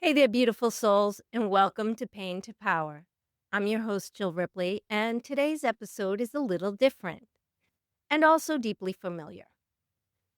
Hey there, beautiful souls, and welcome to Pain to Power. I'm your host, Jill Ripley, and today's episode is a little different and also deeply familiar.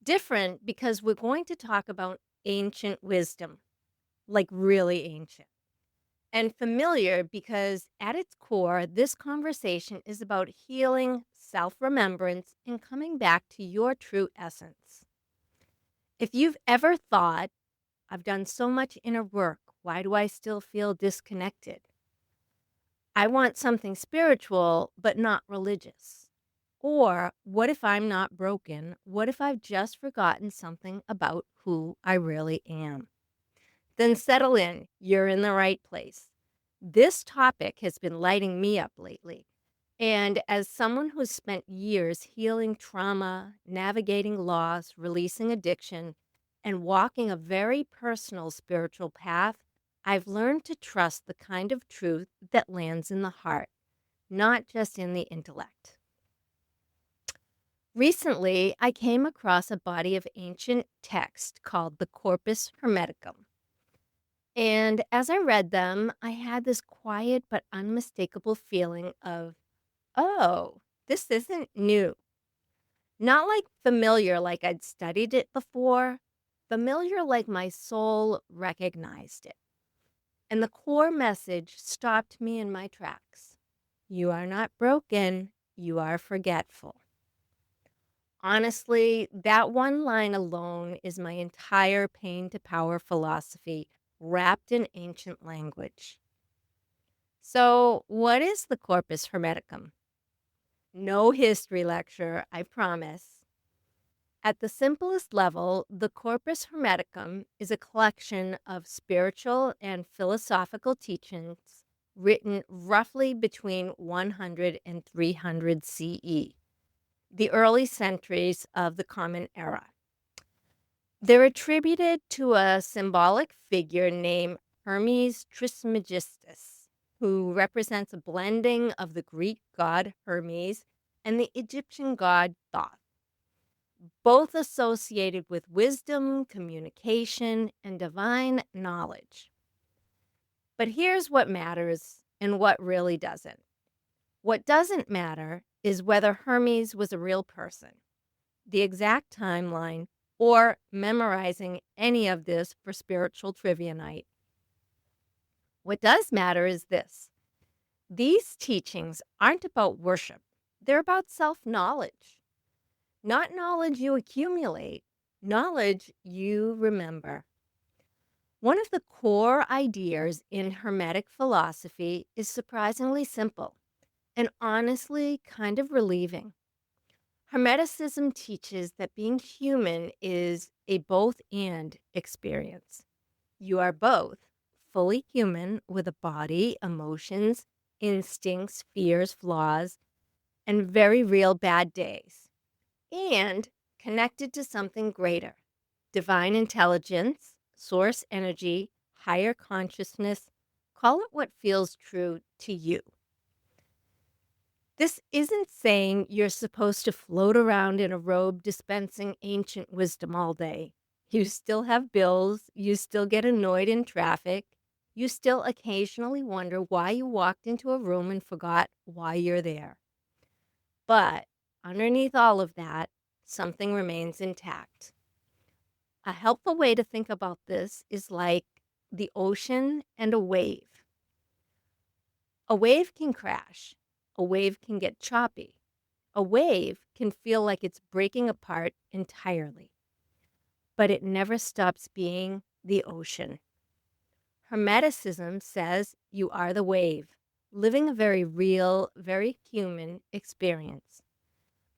Different because we're going to talk about ancient wisdom, like really ancient, and familiar because at its core, this conversation is about healing, self remembrance, and coming back to your true essence. If you've ever thought, I've done so much inner work, why do I still feel disconnected? I want something spiritual, but not religious. Or what if I'm not broken? What if I've just forgotten something about who I really am? Then settle in. You're in the right place. This topic has been lighting me up lately. And as someone who's spent years healing trauma, navigating loss, releasing addiction, and walking a very personal spiritual path, I've learned to trust the kind of truth that lands in the heart, not just in the intellect. Recently, I came across a body of ancient text called the Corpus Hermeticum. And as I read them, I had this quiet but unmistakable feeling of, oh, this isn't new. Not like familiar, like I'd studied it before, familiar like my soul recognized it. And the core message stopped me in my tracks. You are not broken, you are forgetful. Honestly, that one line alone is my entire pain to power philosophy wrapped in ancient language. So, what is the Corpus Hermeticum? No history lecture, I promise. At the simplest level, the Corpus Hermeticum is a collection of spiritual and philosophical teachings written roughly between 100 and 300 CE, the early centuries of the Common Era. They're attributed to a symbolic figure named Hermes Trismegistus, who represents a blending of the Greek god Hermes and the Egyptian god Thoth, both associated with wisdom, communication, and divine knowledge. But here's what matters and what really doesn't. What doesn't matter is whether Hermes was a real person, the exact timeline, or memorizing any of this for spiritual trivia night. What does matter is this: these teachings aren't about worship, they're about self knowledge. Not knowledge you accumulate, knowledge you remember. One of the core ideas in Hermetic philosophy is surprisingly simple and honestly kind of relieving. Hermeticism teaches that being human is a both and experience. You are both fully human with a body, emotions, instincts, fears, flaws, and very real bad days, and connected to something greater: divine intelligence, source energy, higher consciousness. Call it what feels true to you. This isn't saying you're supposed to float around in a robe dispensing ancient wisdom all day. You still have bills, you still get annoyed in traffic, you still occasionally wonder why you walked into a room and forgot why you're there. But underneath all of that, something remains intact. A helpful way to think about this is like the ocean and a wave. A wave can crash, a wave can get choppy, a wave can feel like it's breaking apart entirely, but it never stops being the ocean. Hermeticism says you are the wave, living a very real, very human experience.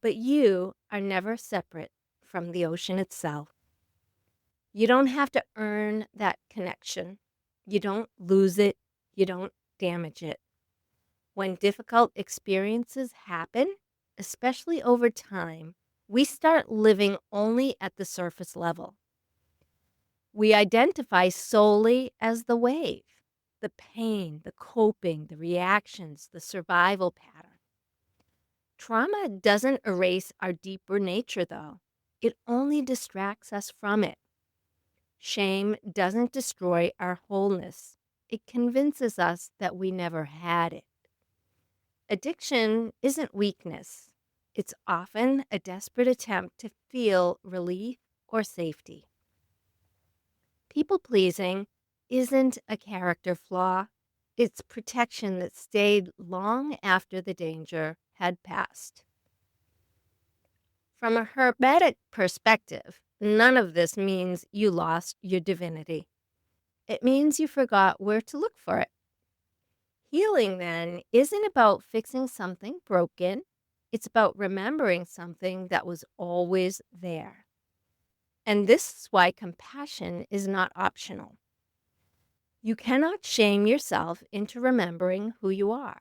But you are never separate from the ocean itself. You don't have to earn that connection. You don't lose it. You don't damage it. When difficult experiences happen, especially over time, we start living only at the surface level. We identify solely as the wave, the pain, the coping, the reactions, the survival pattern. Trauma doesn't erase our deeper nature, though. It only distracts us from it. Shame doesn't destroy our wholeness. It convinces us that we never had it. Addiction isn't weakness. It's often a desperate attempt to feel relief or safety. People pleasing isn't a character flaw. It's protection that stayed long after the danger had passed. From a Hermetic perspective, none of this means you lost your divinity. It means you forgot where to look for it. Healing, then, isn't about fixing something broken. It's about remembering something that was always there. And this is why compassion is not optional. You cannot shame yourself into remembering who you are.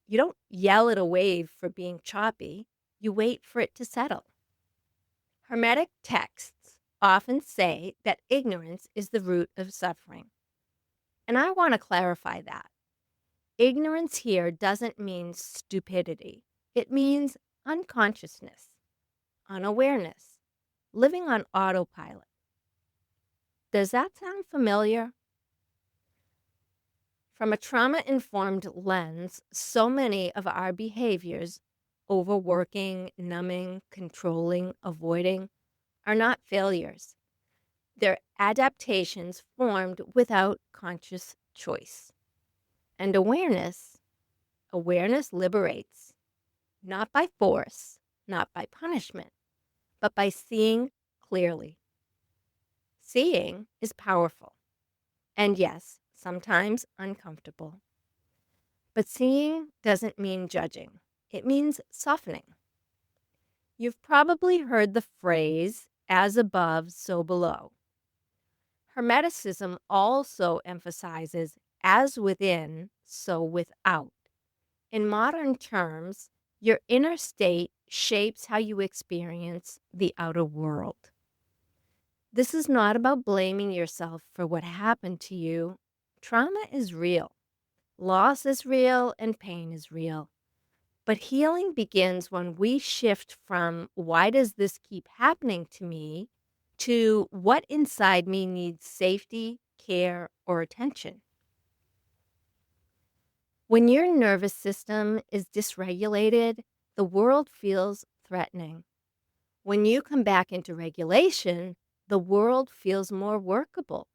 You don't yell at a wave for being choppy. You wait for it to settle. Hermetic texts often say that ignorance is the root of suffering. And I want to clarify that. Ignorance here doesn't mean stupidity. It means unconsciousness, unawareness, living on autopilot. Does that sound familiar? From a trauma-informed lens, so many of our behaviors, overworking, numbing, controlling, avoiding, are not failures. They're adaptations formed without conscious choice. And awareness liberates, not by force, not by punishment, but by seeing clearly. Seeing is powerful. And yes, sometimes uncomfortable. But seeing doesn't mean judging. It means softening. You've probably heard the phrase, as above, so below. Hermeticism also emphasizes as within, so without. In modern terms, your inner state shapes how you experience the outer world. This is not about blaming yourself for what happened to you. Trauma is real. Loss is real and pain is real. But healing begins when we shift from why does this keep happening to me to what inside me needs safety, care, or attention. When your nervous system is dysregulated, the world feels threatening. When you come back into regulation, the world feels more workable.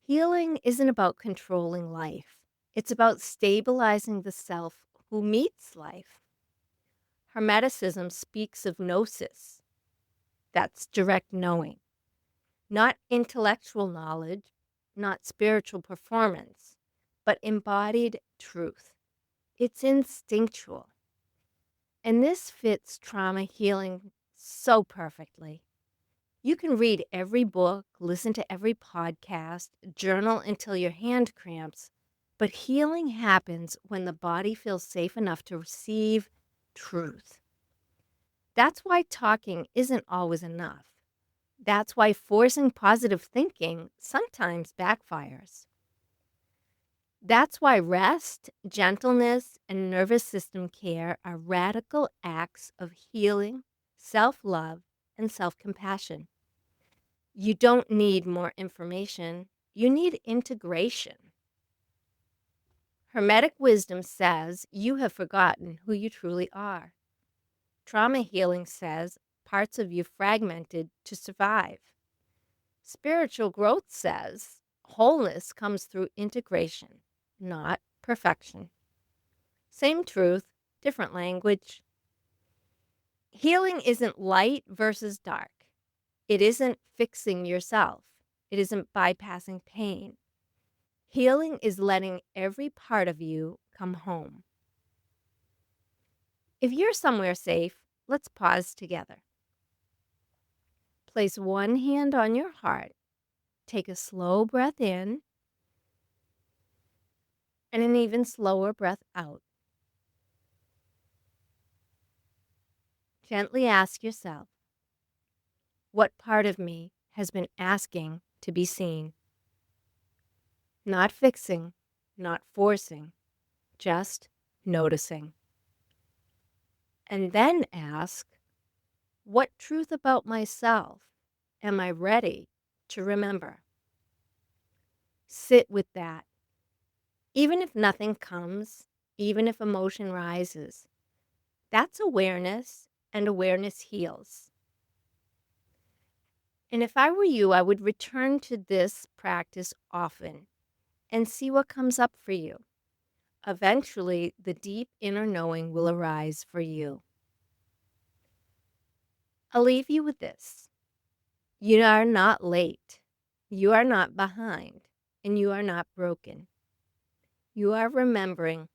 Healing isn't about controlling life. It's about stabilizing the self who meets life. Hermeticism speaks of gnosis. That's direct knowing. Not intellectual knowledge, not spiritual performance, but embodied truth. It's instinctual. And this fits trauma healing so perfectly. You can read every book, listen to every podcast, journal until your hand cramps, but healing happens when the body feels safe enough to receive truth. That's why talking isn't always enough. That's why forcing positive thinking sometimes backfires. That's why rest, gentleness, and nervous system care are radical acts of healing, self-love, and self-compassion. You don't need more information. You need integration. Hermetic wisdom says you have forgotten who you truly are. Trauma healing says parts of you fragmented to survive. Spiritual growth says wholeness comes through integration, not perfection. Same truth, different language. Healing isn't light versus dark. It isn't fixing yourself. It isn't bypassing pain. Healing is letting every part of you come home. If you're somewhere safe, let's pause together. Place one hand on your heart. Take a slow breath in and an even slower breath out. Gently ask yourself, what part of me has been asking to be seen? Not fixing, not forcing, just noticing. And then ask, what truth about myself am I ready to remember. Sit with that. Even if nothing comes, even if emotion rises, that's awareness, and awareness heals. And if I were you, I would return to this practice often and see what comes up for you. Eventually, the deep inner knowing will arise for you. I'll leave you with this. You are not late. You are not behind. And you are not broken. You are remembering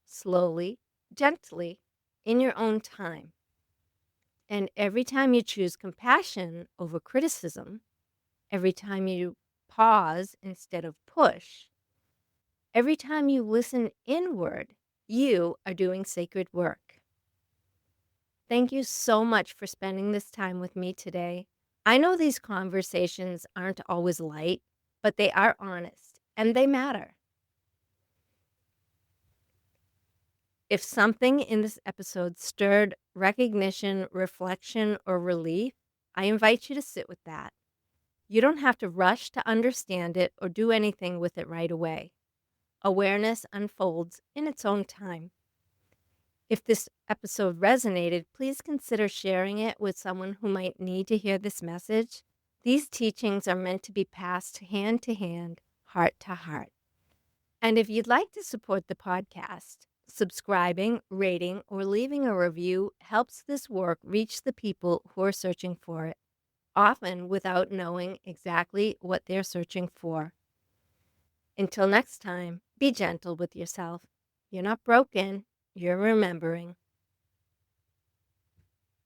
slowly, gently, in your own time. And every time you choose compassion over criticism, every time you pause instead of push, every time you listen inward, you are doing sacred work. Thank you so much for spending this time with me today. I know these conversations aren't always light, but they are honest and they matter. If something in this episode stirred recognition, reflection, or relief, I invite you to sit with that. You don't have to rush to understand it or do anything with it right away. Awareness unfolds in its own time. If this episode resonated, please consider sharing it with someone who might need to hear this message. These teachings are meant to be passed hand to hand, heart to heart. And if you'd like to support the podcast, subscribing, rating, or leaving a review helps this work reach the people who are searching for it, often without knowing exactly what they're searching for. Until next time, be gentle with yourself. You're not broken, you're remembering.